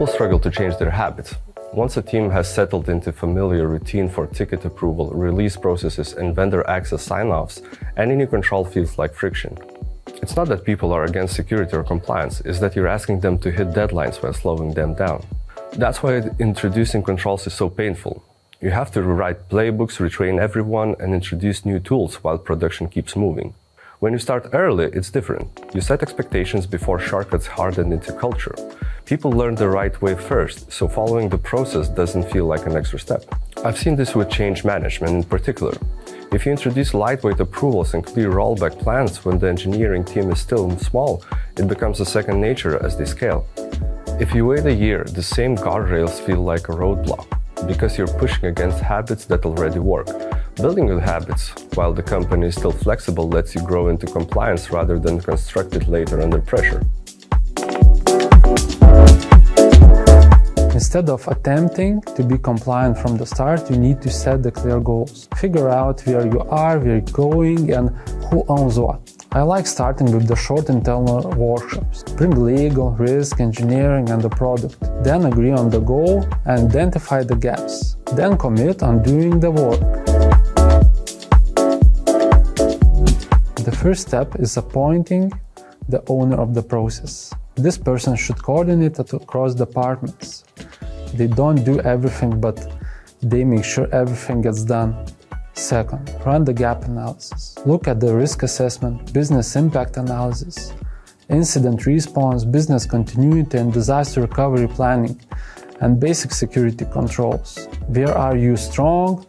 People struggle to change their habits. Once a team has settled into familiar routine for ticket approval, release processes, and vendor access sign-offs, any new control feels like friction. It's not that people are against security or compliance, it's that you're asking them to hit deadlines while slowing them down. That's why introducing controls is so painful. You have to rewrite playbooks, retrain everyone, and introduce new tools while production keeps moving. When you start early, it's different. You set expectations before shortcuts harden into culture. People learn the right way first, so following the process doesn't feel like an extra step. I've seen this with change management in particular. If you introduce lightweight approvals and clear rollback plans when the engineering team is still small, it becomes a second nature as they scale. If you wait a year, the same guardrails feel like a roadblock, because you're pushing against habits that already work. Building good habits, while the company is still flexible, lets you grow into compliance rather than construct it later under pressure. Instead of attempting to be compliant from the start, you need to set the clear goals. Figure out where you are, where you're going, and who owns what. I like starting with the short internal workshops. Bring legal, risk, engineering, and the product. Then agree on the goal and identify the gaps. Then commit on doing the work. The first step is appointing the owner of the process. This person should coordinate it across departments. They don't do everything, but they make sure everything gets done. Second, run the gap analysis. Look at the risk assessment, business impact analysis, incident response, business continuity and disaster recovery planning, and basic security controls. Where are you strong?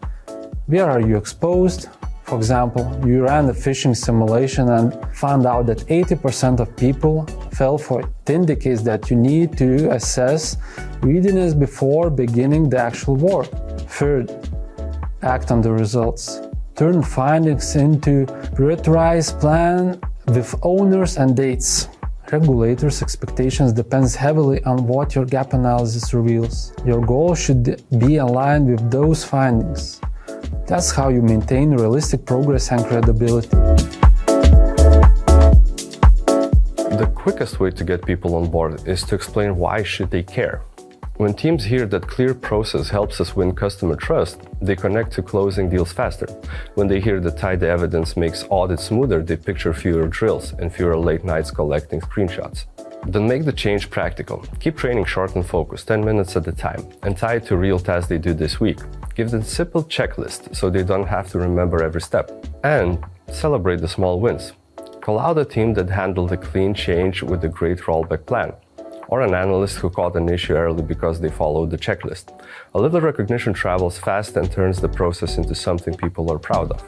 Where are you exposed? For example, you ran a phishing simulation and found out that 80% of people fell for it. It indicates that you need to assess readiness before beginning the actual work. Third, act on the results. Turn findings into prioritized plan with owners and dates. Regulators' expectations depends heavily on what your gap analysis reveals. Your goal should be aligned with those findings. That's how you maintain realistic progress and credibility. The quickest way to get people on board is to explain why should they care. When teams hear that clear process helps us win customer trust, they connect to closing deals faster. When they hear that tight evidence makes audits smoother, they picture fewer drills and fewer late nights collecting screenshots. Then make the change practical. Keep training short and focused, 10 minutes at a time, and tie it to real tasks they do this week. Give them a simple checklist so they don't have to remember every step. And celebrate the small wins. Call out a team that handled a clean change with a great rollback plan, or an analyst who caught an issue early because they followed the checklist. A little recognition travels fast and turns the process into something people are proud of.